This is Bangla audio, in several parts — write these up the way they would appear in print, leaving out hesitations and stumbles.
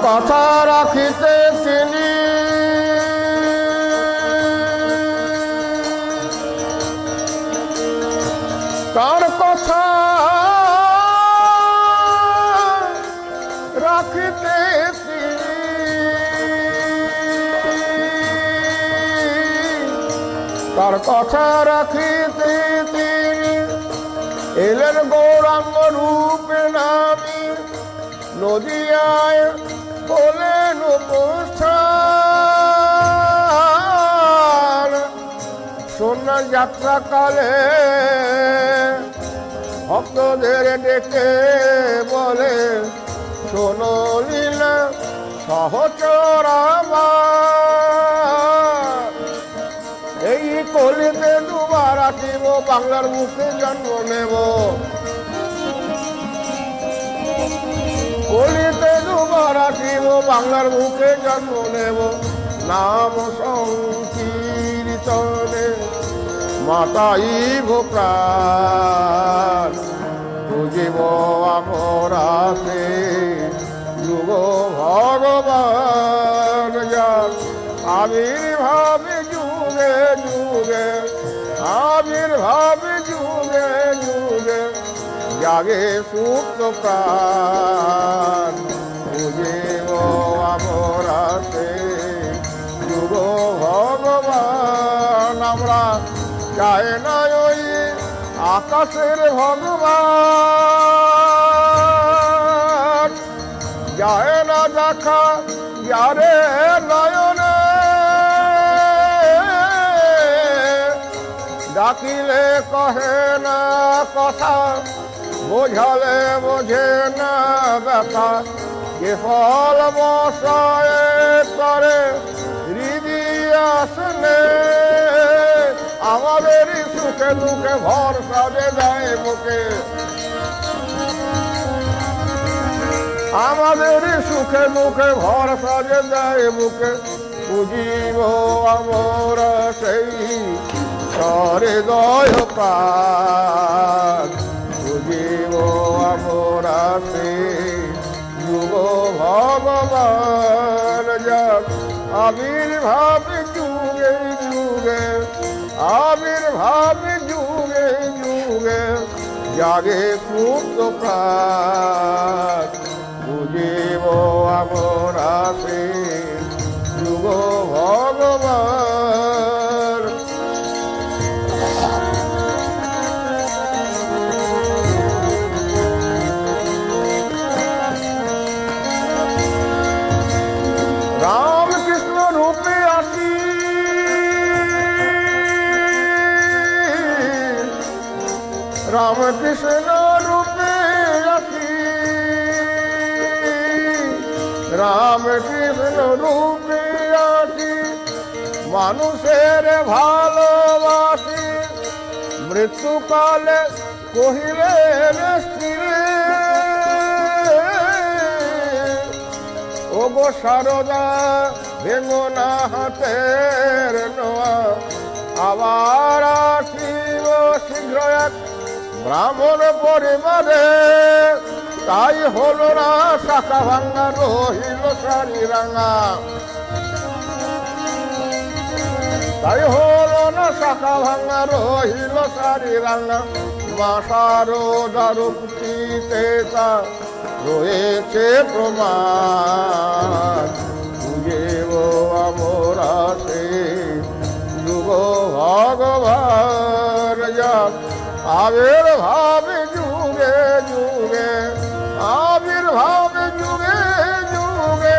কথা রাখিতে তিনি তার কথা রাখিতে তার কথা রাখিতে তিনি এলেন গৌরাঙ্গ রূপে নামি নদিয়ায় বলেন উপস্থান সোনা যাত্রা কালে ভক্তদের ডেকে বলে শোনো লীলা সহচর আমার এই কলিতে দুবার আসিব বাংলার মুখে জন্ম নেব কলিতে দুবার আসিব বাংলার মুখে জন্ম নেব নাম সংকীর্তনে মাতাইব প্রাণ বুঝিব আমরাতে যুগ ভগবান যান আবির্ভাবে যুগে যুগে আবির্ভাবে যুগে যুগে জাগে সুপ্ত প্রাণ বুঝিব আমরাতে যুগ ভগবান আমরা চাই না ওই আকাশের ভগবান যায় না দেখা যারে নয়নে ডাকিলে কহে না কথা বোঝালে বোঝে না ব্যথা যে ফল বসায় করে হৃদয় আসলে আমাদের সুখে দুঃখে ভরসা যে যায় মুখে আমাদের সুখে দুঃখে ভরসা যে যায় মুখে বুঝিব আমরা সেই হৃদয় প্রাণ বুঝিব আমরা সেই যুগ ভগবান যান আবির্ভাব যুগে যুগে আবির্ভাব যুগে যুগে জাগে সুপ্ত প্রাণ বুঝিব আমরা সেই যুগ ভগবান রামকৃষ্ণ রূপে আসি রামকৃষ্ণ রূপে আসি রামকৃষ্ণ রূপে আসি মানুষের ভালোবাসি মৃত্যুকালে কহিলেন স্ত্রী ও গো সারদা ভেঙো না হাতের নোয়া আবার আসিব শীঘ্র এক ব্রাহ্মণ পরিবারে তাই হলো না শাখা ভাঙ্গা রহিল সারি রাঙা তাই হলো না শাখা ভাঙ্গা রহিল সারি রাঙা মা সারদার উক্তিতে তা রয়েছে প্রমাণ বুঝিব আমরা সেই যুগ ভগবান যান আবির্ভাব যুগে যুগে আবির্ভাব যুগে যুগে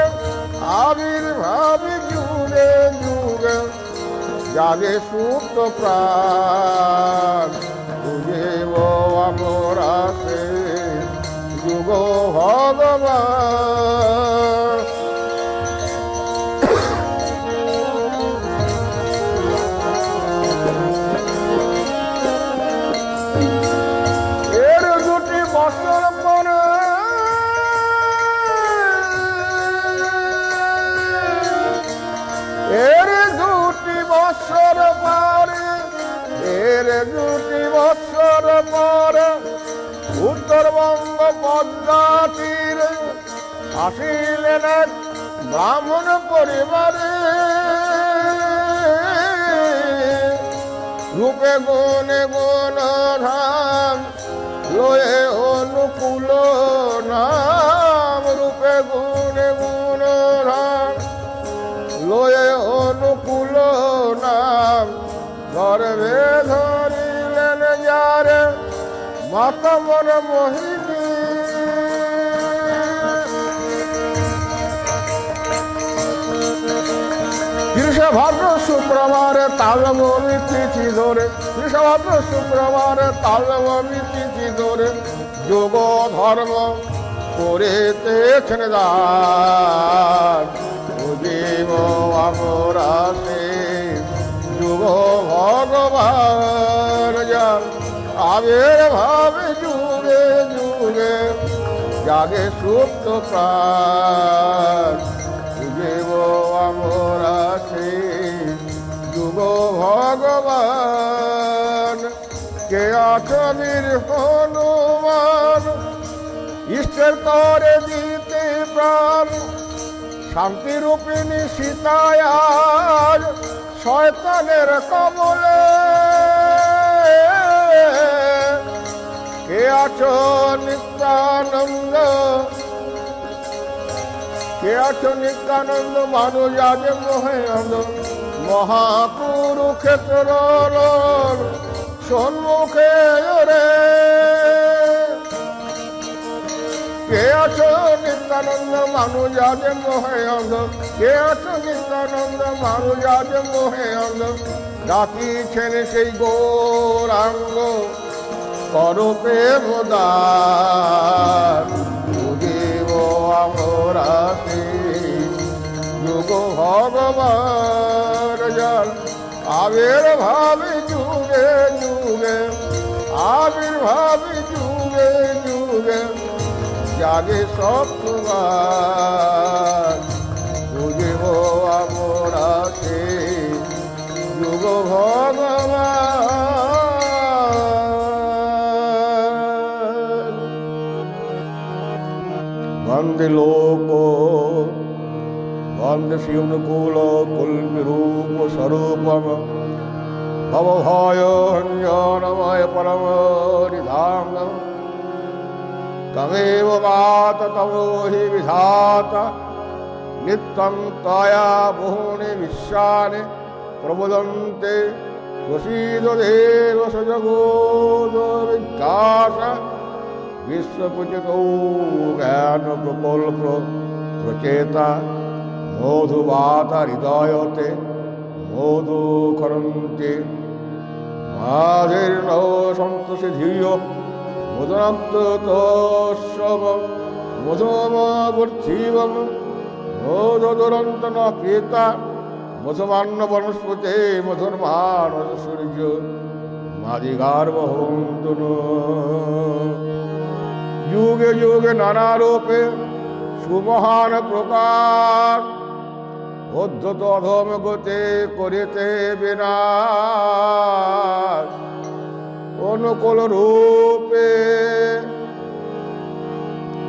আবির্ভাব যুগে যুগে জাগে সুপ্ত প্রাণ বুঝিব আমরা সেই যুগ ভগবান এর দুটি বছর পরে এর দুটি বছর পরে এর দুটি বছর পরে উত্তরবঙ্গ পদ্মা তীরে আসিলেন এক ব্রাহ্মণ পরিবারে, রূপে গুণে গুণধাম লয়ে অনুকূল নাম, রূপে গুণে গুণধাম লয়ে অনুকূল নাম, গর্ভে ধরিলেন যারে মাতমর মোহিনী। ভাদ্র শুক্রবারে তালবমি তিথি ধরে, ভাদ্র শুক্রবারে তালবমি তিথি ধরে যোগ ধর্ম করিতেছেন দান, বুঝিব আমরা সে যুগ ভগবান যান, আবির্ভাবে যুগে যুগে জাগে সুপ্ত প্রাণ, বুঝিব আমরা সে যুগ ভগবান। কে আচমির হনুমান ইষ্টের তরে দিতে প্রাণ, শান্তিরূপিণী সীতায়াজ শয়তানের কবলে, কে আছো নিত্যানন্দ, কে আছো নিত্যানন্দ মানুষ আজ মোহে অন্ধ, মহাকুরুক্ষেত্র সম্মুখে রে, কে আছো নিত্যানন্দ মানুষ আজ মোহে অন্ধ, কে আছো নিত্যানন্দ মানুষ আজ মোহে অন্ধ, ডাকিছেন সেই গৌরাঙ্গ করো প্রেম দান, বুঝিব আমরা যুগ ভগবান যান, আবির্ভাবে যুগে যুগে, আবির্ভাবে যুগে যুগে জাগে সত্যবান, বুঝিব আমরা সে যুগ ভগবান। বন্দে লোক বন্দে শিবনুকূল কুলবিরূপ স্বরূপম, ভবভয় হঞ্জনময় পরম নিধাম, তমেব গাত তমো হি বিধাতা, নিত্যং তয়া বহুনি বিশ্বানি প্রবদন্তে, প্রসীদ দেব সজগোদ বিজ্ঞাস, বিশ্বপূজিত জ্ঞান প্রকল্প প্রচেতা, মধুবাতা হৃদয়তে মধু খরন্তে, মাঝের নব সন্তোষে ধীয় মধুরান্তোৎসব, মধুমূর্তিবম মধুদুরন্ত ন পিতা, মধুমান্য বনস্পতে মধুর্মান সূর্য, মাদিগার্ভ হন্তু। যুগে যুগে নানা রূপে সুমহান প্রকার, অধ্যত অধম গতে করিতে বিনাশ, অনুকূল রূপে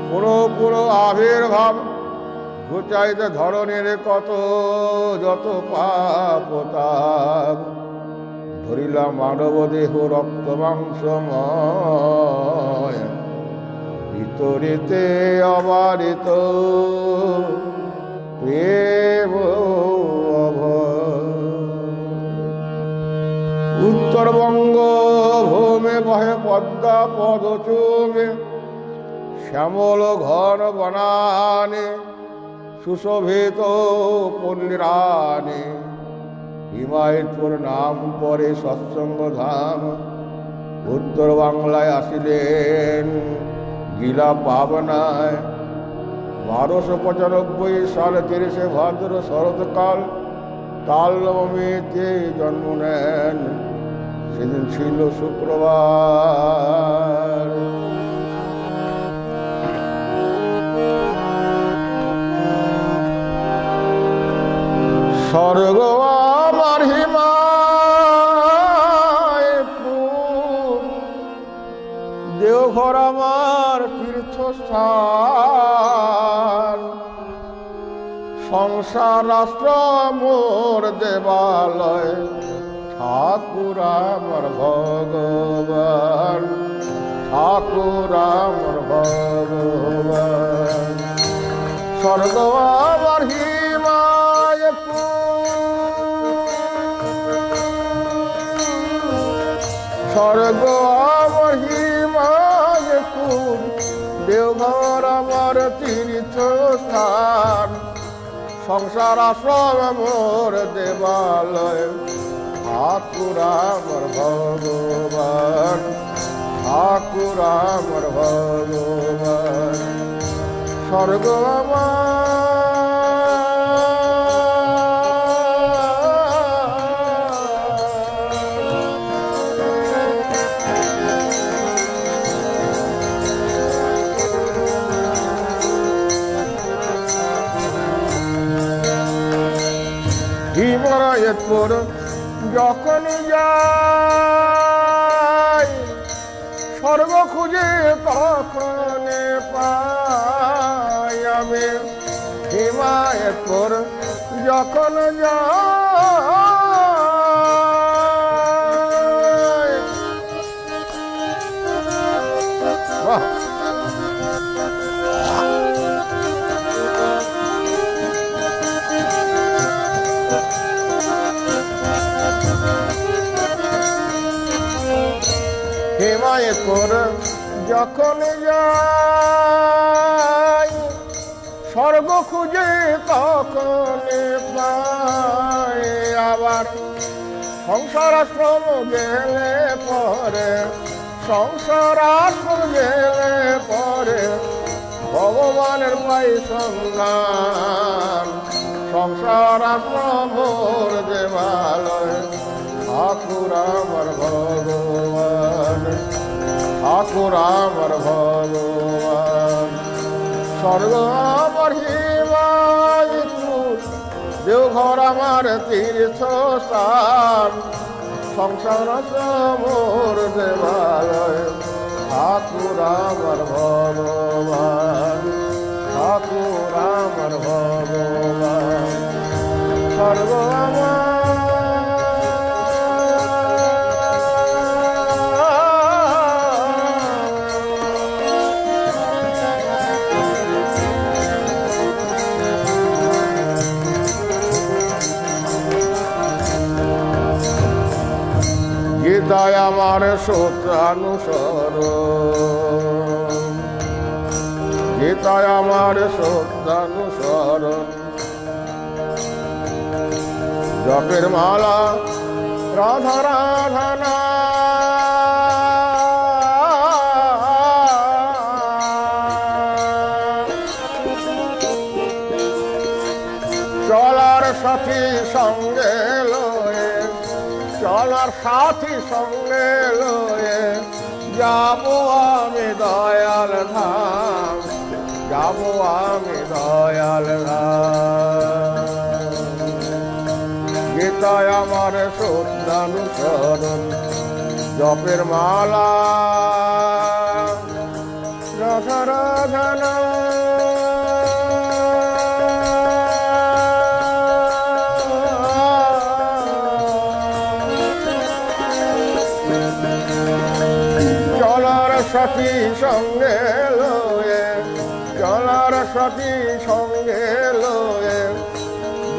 পুরো পুরো আবির্ভাব, ঘুচাইতে ধরনের কত যত পাপ তাপ, ধরিলাম মানব দেহ রক্ত মাংসময়, ভিতরিতে অবারিত প্রেম উত্তরবঙ্গ ভূমে বহে পদ্মা পদচুমে, শ্যামল ঘন বনানে সুশোভিত পল্লীরানে, হিমায়তপুর নাম পরে সৎসঙ্গ ধাম, উত্তর বাংলায় আসিলেন গিলা পাবনায়। 1295 সালে 30 ভাদ্র শরৎকাল তালবমিতে জন্ম নেন, সেদিন ছিল শুক্রবার। স্বর্গ আমার হিমায়তপুর, দেওঘর আমার তীর্থস্থান, সংসার রাষ্ট্র মোর দেবালয়, ঠাকুর আমার ভগবান, ঠাকুর আমার ভগবান। স্বর্গ আমার স্বর্গ আমার হিমায়কুল, দেওঘর আমার তীর্থস্থান, সংসার আশ্রম মোর দেবালয়, ঠাকুর আমার ভগবান, ঠাকুর আমার ভগবান। স্বর্গ আমার হিমায়তপুর যখন যাই, স্বর্গ খুঁজে কখন পাই আমি। হিমায়তপুর যখন যাই, হিমায়তপুর যখন যাই, স্বর্গ খুঁজে তখন পাই। আবার সংসার আশ্রম গেলে পরে, সংসার আশ্রম গেলে পরে ভগবানের পাই সন্ধান, সংসার আশ্রম মোর দেবালয়, ঠাকুর আমার ভগবান, ঠাকুর আমার ভগবান। স্বর্গ আমার হিমায়তপুর, দেওঘর আমার তীর্থস্থান, সংসার মোর দেবালয়, ঠাকুর আমার ভগবান, ঠাকুর আমার ভগবান। স্বর্গ আমার গীতায় আমার সত্যানুসরণ, গীতায় আমার সত্যানুসরণ। জপের মালা রাধা রাধা না, চলার সাথী সঙ্গে লয়ে, চলার সাথী সঙ্গে লয়ে যাবো আমি দয়াল ধাম, যাবো আমি দয়াল ধাম। গীতায় আমার সত্যানুসরণ, জপের মালা রাধা রাধা না, সাথী সঙ্গে লয়ে, চলার সাথী সঙ্গে লয়ে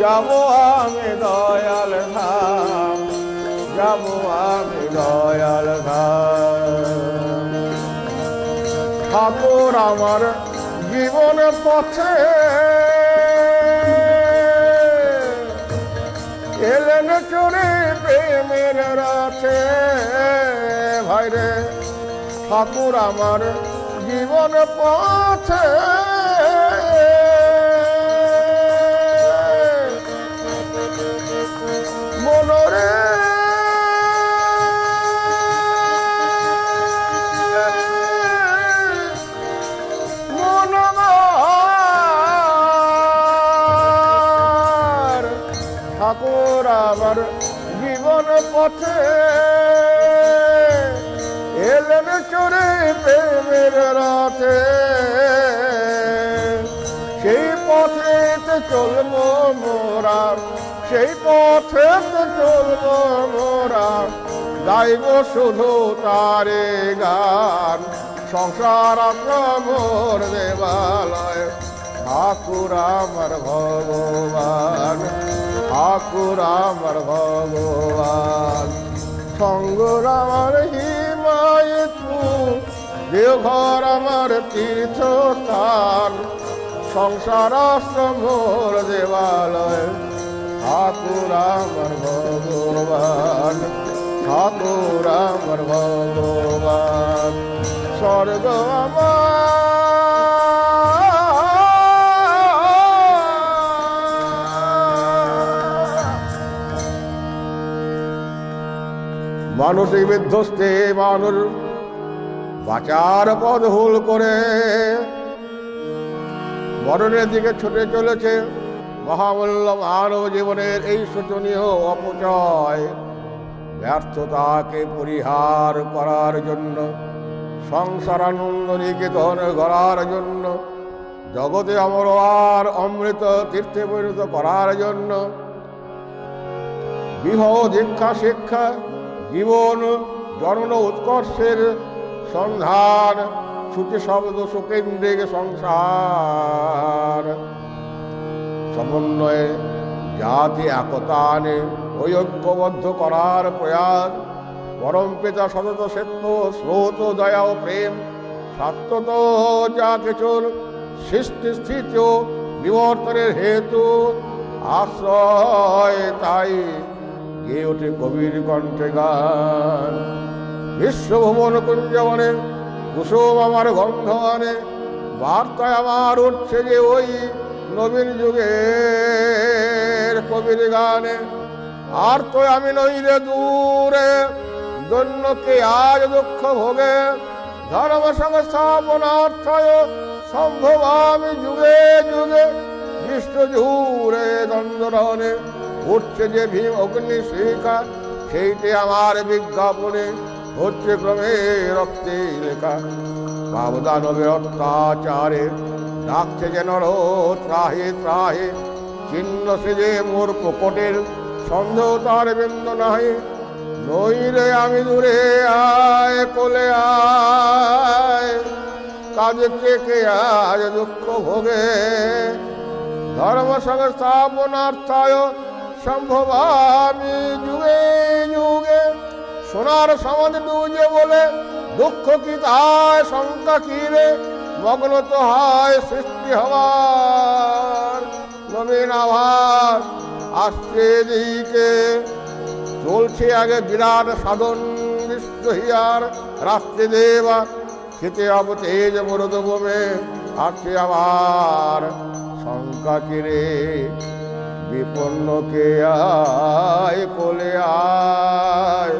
যাবো আমি দয়াল ধাম, যাবো আমি দয়াল ধাম। ঠাকুর আমার জীবন পথে এলেন চড়ে প্রেমের রাতে, ভাইরে ঠাকুর আমার জীবন পথে মনরে মনমার, ঠাকুর আমার জীবন পথে এলেন চড়ে প্রেমের রাতে, সেই পথেতে চলবো মোরা, সেই পথেতে চলবো মোরা, গাইব শুধু তারে গান। সংসার মোর দেবালয়, ঠাকুর আমার ভগবান, ঠাকুর আমার ভগবান। সঙ্গর আমার হিমায়তু, দেওঘর আমার তীর্থস্থান। সংসার মোর দেবালয়, ঠাকুর আমার ভগবান, ঠাকুর আমার ভগবান। স্বর্গ মানসিক বিধ্বস্তে মানুষ বাঁচার পথ ভুল করে মরণের দিকে ছুটে চলেছে। মহামূল্য মানব জীবনের এই শোচনীয় অপচয় ব্যর্থতাকে পরিহার করার জন্য, সংসারানন্দ নিকেতন গড়ার জন্য, জগতে অমর আর অমৃত তীর্থে পরিণত করার জন্য, বিবাহ দীক্ষা শিক্ষা জীবন জন্ম উৎকর্ষের সন্ধান, ছুটে শব্দ সুকেন্দ্রিক সংসার সমন্বয়ে জাতি একতা আনে, ঐক্যবদ্ধ করার প্রয়াস। পরম পিতা সতত সত্য স্রোত দয়া ও প্রেম, সত্যত যা কিছুর সৃষ্টি স্থিত বিবর্তনের হেতু আশ্রয়, তাই গেয়ে ওঠে কবির কণ্ঠে গান। বিশ্বভুবন কুঞ্জবনে কুসুম আমার গন্ধ আনে, বার্তায় আমার উঠছে যে ওই নবীন যুগের কবির গানে। আর তো আমি নইলে দূরে, দৈন্যকে আজ দুঃখ ভোগে, ধর্ম সংস্থাপনার্থয় সম্ভব আমি যুগে যুগে। বিশ্ব জুড়ে দ্বন্দ্বরণে উঠছে যে ভীম অগ্নি শিখা, সেইটি আমার বিজ্ঞাপনে হচ্ছে ক্রমে রক্তে লেখা। বাবদানবের অত্যাচারে ডাকছে যেন ত্রাহে ত্রাহে, চিহ্ন সে যে মোর প্রকটের সন্দেহ তার বিন্দু নাহি। নইলে আমি দূরে আয় কোলে আয়, কাজে চেকে আজ দুঃখ ভোগে। ধর্ম সংস্থাপনার্থায় সম্ভব আমি যুগে যুগে। সোনার সমাজ ডুবে বলে দুঃখ কি তাই শঙ্কা কি রে, মগ্ন তো হয় সৃষ্টি হওয়ার নবীন আভার। আসছে দিকে চলছে আগে বিরাট সাধন বিশ্ব হিয়ার, রাত্রি দেবা খেতে অবতেজ মরদ বোমে। আসছে আবার শঙ্কা কিরে, বিপন্নকে আয় কোলে আয়,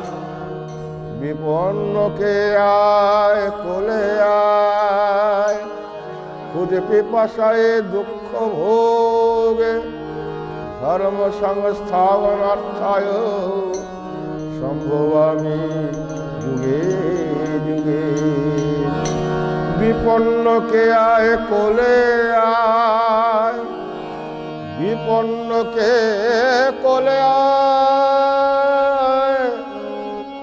বিপন্নকে আয় কোলে আয়। খুঁজে পিপাসায় দুঃখ ভোগে, ধর্ম সংস্থাপনার্থায় সম্ভব আমি যুগে যুগে। বিপন্নকে আয় কোলে আয়, বিপন্নকে কোলে আয়।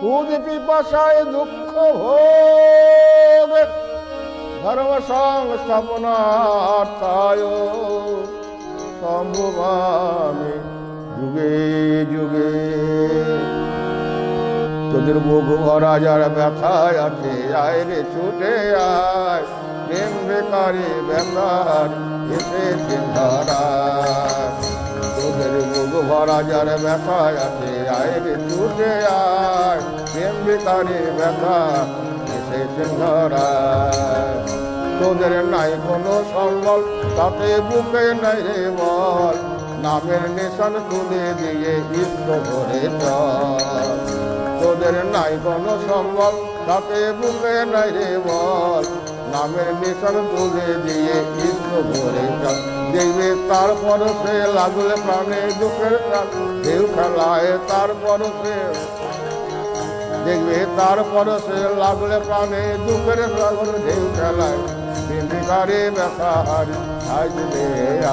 খুদ পিপাসায় দুঃখ ভোগে, ধর্ম সংস্থাপনার্থায় সম্ভব আমি যুগে যুগে। তোদের মুখ ভরা যার ব্যথায় আছে, আয় রে ছুটে আয়। প্রেম বেকারি বেকার এসেছে ধরায়, তোদের মুখ ভরা যার ব্যথায় আছে, আয় রে ছুটে আয়। প্রেম বেকারি বেকার এসেছে ধরায়। তোদের নাই কোনো সম্বল, তাতে বুকে নাই রে বল। নামের নিশান তুলে দিয়ে ইষ্ট ধরে চল। তোদের নাই কোনো সম্বল, তাতে বুকে নাই রে বল। নামের নিশান তুলে দিয়ে ইষ্ট ধরে চল। দেখবে তারপর সে লাগলে প্রাণে দুঃখের প্রাণ ঢেউ খেলায়। তারপর সে দেখবে তারপর সে লাগলে প্রাণে দুঃখের প্রাণ ঢেউ খেলায়। বিন্দিকারে ব্যথার আজ রে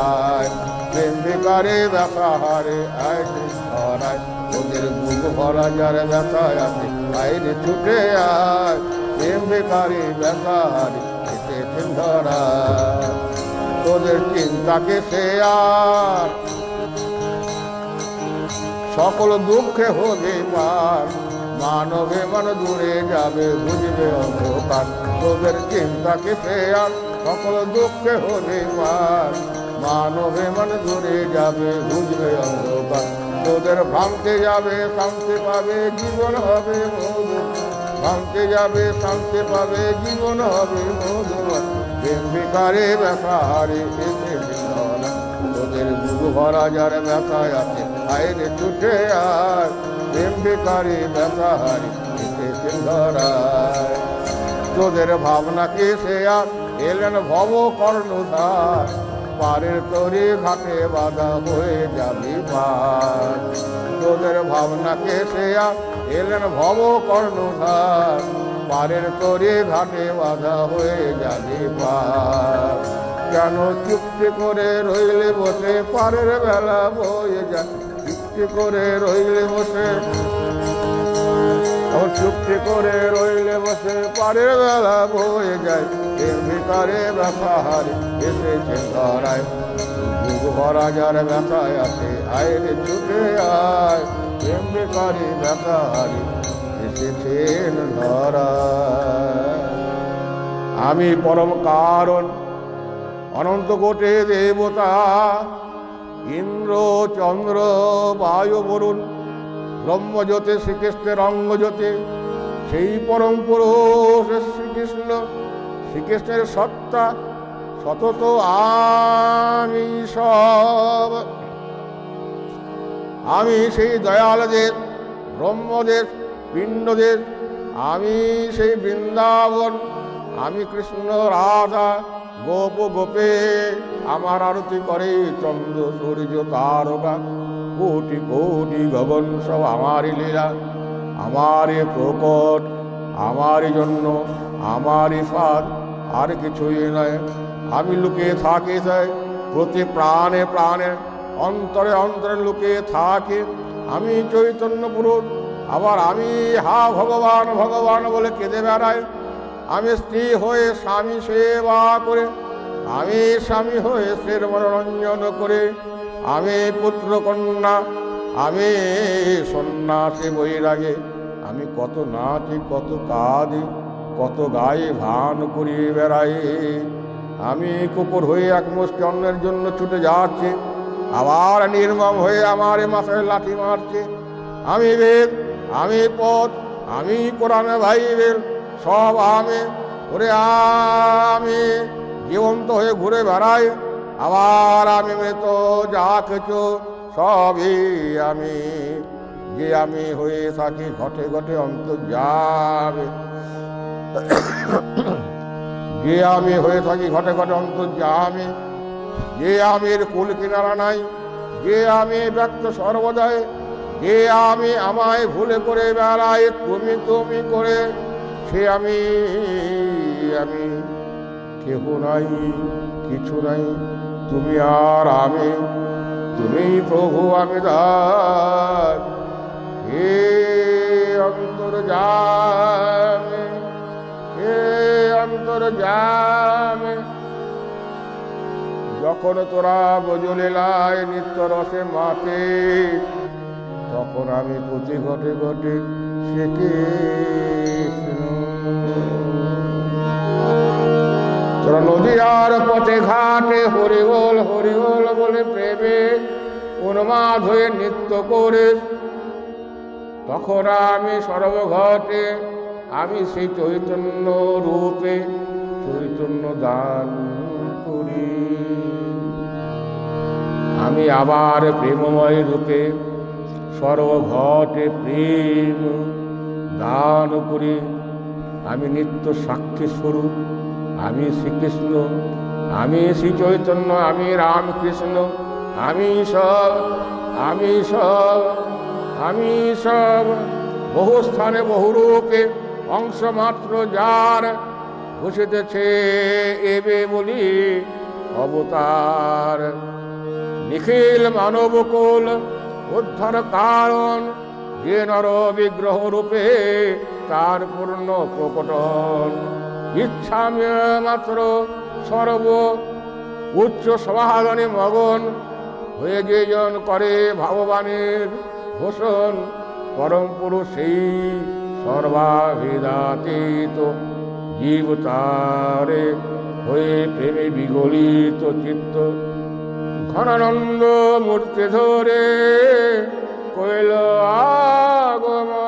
আয়, প্রেম বেকারে ব্যথা হারে আয় ধরায় তোদের বুক ভরা যার ব্যথা আছে আইরে ছুটে আয় প্রেম বেকারে ব্যথা হারে এসেছেন ধরায় তোদের চিন্তাকে সে আর সকল দুঃখে হবে পার মানবে মান দূরে যাবে বুঝবে অন্ধকার তোদের চিন্তাকে সে আর সকল দুঃখে হবে পার মানবে মান দূরে যাবে বুঝবে অন্ধকার তোদের ভ্রান্তে যাবে শান্তি পাবে জীবন হবে মধু ভাঙতে যাবে শান্তি পাবে জীবন হবে মধুময় প্রেম বেকারে ব্যথা হারে এসে তোদের বুক ভরা যার ব্যথায় আছে আইরে ছুটে আয় প্রেম বেকারে ব্যথা হারে এসেছেন ধরায় তোদের ভাবনাকে সে আর এলেন ভব কর্ণধার পারের তরি ঘাটে বাধা হয়ে যাবি পার তোদের ভাবনাকে সে আর এলেন ভব কর্ণধার পারের তরি ঘাটে বাধা হয়ে যাবি পার কেন চুক্তি করে রইলে বসে পারের বেলা বয়ে যায় চুক্তি করে রইলে বসে চুক্তি করে রইলে বসে পারের বেলা বয়ে যায় এর ভিতরে ব্যথা হারে এসেছেন ধরায় বুক ভরা যার ব্যথায় আছে আইরে ছুটে আয় প্রেম বেকারে ব্যথা হারে এসেছেন ধরায় আমি পরম কারণ অনন্ত কোটে দেবতা ইন্দ্র চন্দ্র বায়ু বরুণ ব্রহ্মজ্যোতি শ্রীকৃষ্ণের অঙ্গজ্যোতি সেই পরম পুরুষ শ্রীকৃষ্ণ শ্রীকৃষ্ণের সত্তা সতত আমি সব আমি সেই দয়ালদেব ব্রহ্মদেব পিণ্ডদেব আমি সেই বৃন্দাবন আমি কৃষ্ণ রাধা গোপ গোপে আমার আরতি করে চন্দ্র সূর্য তারকা কোটি কোটি গগন সব আমারই লীলা আমারই প্রকট আমারই জন্য আমারই স্বাদ আর কিছুই নয় আমি লুকিয়ে থাকি তাই প্রতি প্রাণে প্রাণে অন্তরে অন্তরে লুকিয়ে থাকি আমি চৈতন্য পুরুষ আবার আমি হা ভগবান ভগবান বলে কেঁদে বেড়াই আমি স্ত্রী হয়ে স্বামী সেবা করে আমি স্বামী হয়ে স্ত্রীর মনোরঞ্জন করে আমি পুত্র কন্যা আমি সন্ন্যাসী বৈরাগে আমি কত নাচি কত কাঁদি কত গায়ে ভান করিয়ে বেড়াই আমি কুকুর হয়ে এক মুষ্টি অন্যের জন্য ছুটে যাচ্ছে আবার নির্মম হয়ে আমার মাথায় লাঠি মারছে আমি বেদ আমি পথ আমি কোরআনে বাইবেল সব আমি ওরে আমি জীবন্ত হয়ে ঘুরে বেড়াই আবার আমি মৃত যা কিছু সবই আমি যে আমি হয়ে থাকি ঘটে ঘটে অন্তর্যামী যে আমি হয়ে থাকি ঘটে ঘটে অন্তর্যামী যে আমির কুল কিনারা নাই যে আমি ব্যক্ত সর্বদাই যে আমি আমায় ভুলে করে বেড়াই তুমি তুমি করে সে আমি আমি কেহ নাই কিছু নাই তুমি আর আমি তুমি প্রভু আমি দাস হে অন্তর্যামী হে অন্তর্যামী যখন তোরা বজলীলায় নিত্য রসে মাতে তখন আমি প্রতি ঘটে ঘটে শেখে তোরা নদী আর পথে ঘাটে হরিবল হরিবল বলে প্রেমে উন্মাদ হয়ে নৃত্য করে তখন আমি সর্বঘটে আমি সেই চৈতন্য রূপে চৈতন্য দান করি আমি আবার প্রেমময় রূপে সর্বঘটে প্রেম দান করি আমি নিত্য সাক্ষী স্বরূপ আমি শ্রীকৃষ্ণ আমি শ্রী চৈতন্য আমি রামকৃষ্ণ আমি সব আমি সব আমি সব বহু স্থানে বহু রূপে অংশ মাত্র যার ঘুষিতেছে এবে বলি অবতার নিখিল মানবকুল উদ্ধার কারণ, যে নর বিগ্রহ রূপে তার পূর্ণ প্রকটন। ইচ্ছা মাত্র সর্ব উচ্চ সমাগমে মগন হয়ে যেজন করে ভগবানের ঘোষণ। পরম পুরুষ সেই সর্বাভিদাতীত, জীব তারে হয়ে প্রেমে বিগলিত চিত্ত। ঘনানন্দ মূর্তি ধরে কইল আগমন,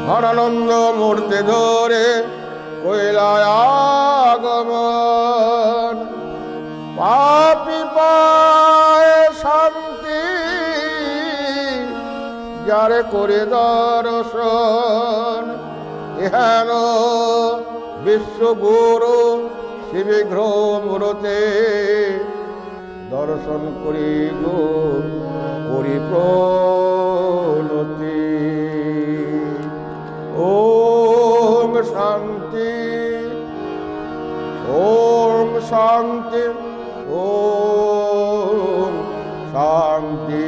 ঘনানন্দ মূর্তি ধরে কইল আগমন। পাপী পায় শান্তি, যারে করে দর্শন। এহেন বিশ্বগুরু শিবিগ্র মূরতে, দর্শন করি গো করি প্রণতি। ওম শান্তি, ওম শান্তি, ওম শান্তি।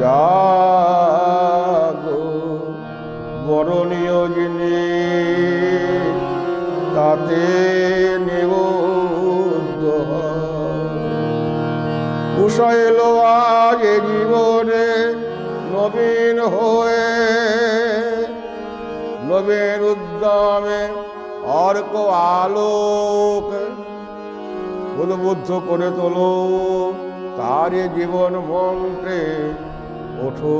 জাগো বরণীয় যিনি, তাতে নিবুদ্ধ উষা এলো আজ জীবনে নবীন হয়ে। নবীন উদ্যমে অর্ক আলোক উদ্বুদ্ধ করে তোলো তারে জীবন মন্ত্রে। ওঠো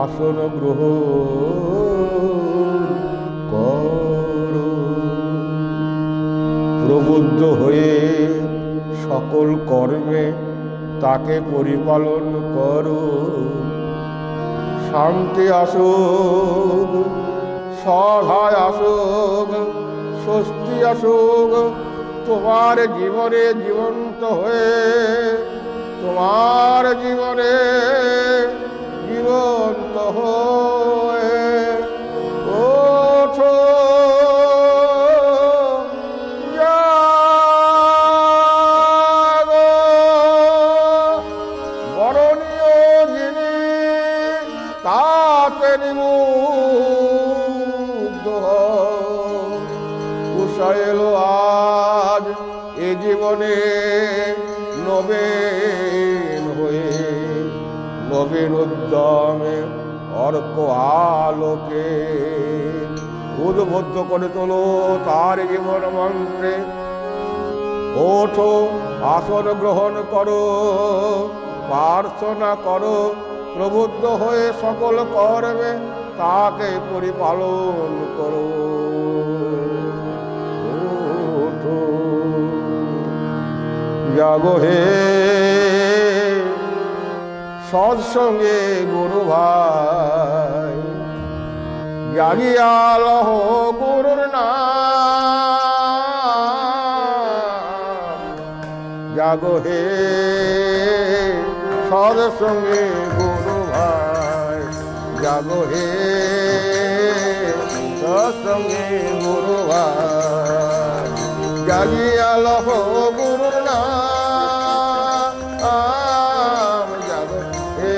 আসন গ্রহণ করো, প্রবুদ্ধ হয়ে সকল কর্মে তাকে পরিপালন করো। শান্তি আসুক, সহায় আসুক, স্বস্তি আসুক তোমার জীবনে জীবন্ত হয়ে। তোমার জীবনে জীবন্ত হয়ে ওঠো, জাগো বরণীয় যিনি, তাতে নিমুগ্ধ উষা এলো আজ এ জীবনে নবীন হয়ে। নবীন উদ্যমে অর্ক আলোকে উদ্বুদ্ধ করে তোলো তার জীবন মন্ত্রে। ওঠো আসন গ্রহণ করো, প্রার্থনা করো, প্রবুদ্ধ হয়ে সকল কর্মে তাকে পরিপালন করো। ওঠো জাগো হে সৎসঙ্গে গুরু ভাই, জাগিয়া লহ গুরুর নাম। জাগো হে সৎসঙ্গে গুরু ভাই, জাগো হে সৎসঙ্গে গুরু ভাই। জাগিয়া লহ গুরুর নাম, জাগো হে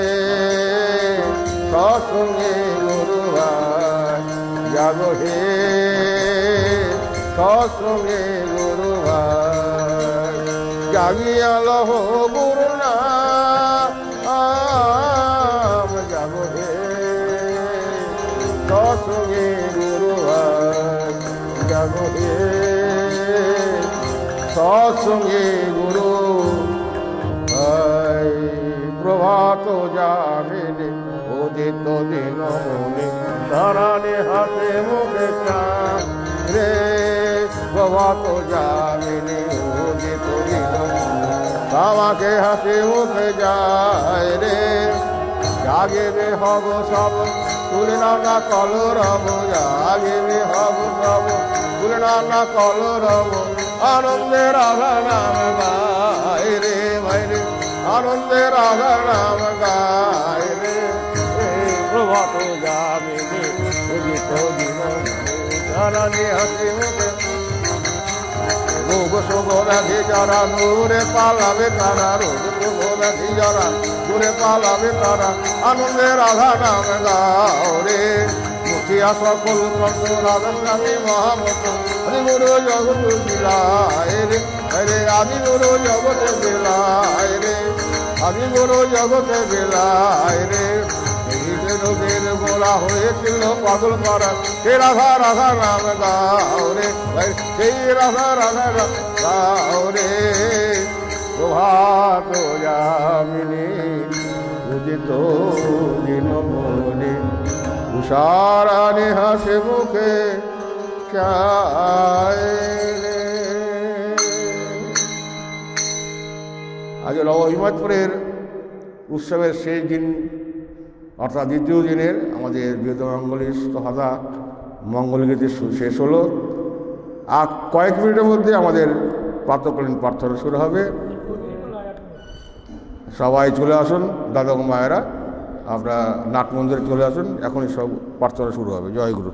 সৎসঙ্গে গুরু ভাই। জাগো হে সৎসঙ্গে গুরু ভাই। জাগিয়া লহ গুরুর নাম, জাগো হে সৎসঙ্গে গুরু ভাই। জাগো হে সৎসঙ্গে গুরু ভাই। প্রভাত যামিনী উদিত দিন মনে, তারানে হাতে মুখে চাঁদ রে। প্রভাত যামিনী উদিত দিন আমাকে হাতে মুখে যায় রে। জাগিবে হব সব তুলে না কলরব, জাগিবে হব সব তুলে না কলরব। আনন্দে রাধা নাম গায় রে ভাই রে, আনন্দে রাধা নাম গায় রে। প্রভাত যামিনী জীবন যারা হাসি মুখে রোগ শোক রাধি যারা নূরে পালাবে তারা রোগ শোক রাধি যারা নূরে পালাবে তারা আনন্দে রাধা নাম গাও রে মুখিয়া সকল কন্ত রাধা স্বামী মহামত আদি গুরু জগৎ বিলায় রে রে আদি গুরু জগতে বিলায় রে আদি গুরু জগতে বিলায় রে রোগের গোলা হয়েছিল পাগল করা সে রাধা রাধা নাম গাও রে সেই রাধা রাধা গাও রে প্রভাত যামিনী উদিত দিন মনে উষারানি হাসে মুখে চায় রে। আজ রহিমতপুরের উৎসবের শেষ দিন অর্থাৎ দ্বিতীয় দিনের আমাদের বেদমঙ্গলী তথা মঙ্গলগীতি শেষ হলো। আর কয়েক মিনিটের মধ্যে আমাদের প্রাতঃকালীন প্রার্থনা শুরু হবে। সবাই চলে আসুন, দাদা মায়েরা, আমরা নাট মন্দিরে চলে আসুন, এখনই সব প্রার্থনা শুরু হবে। জয় গুরু।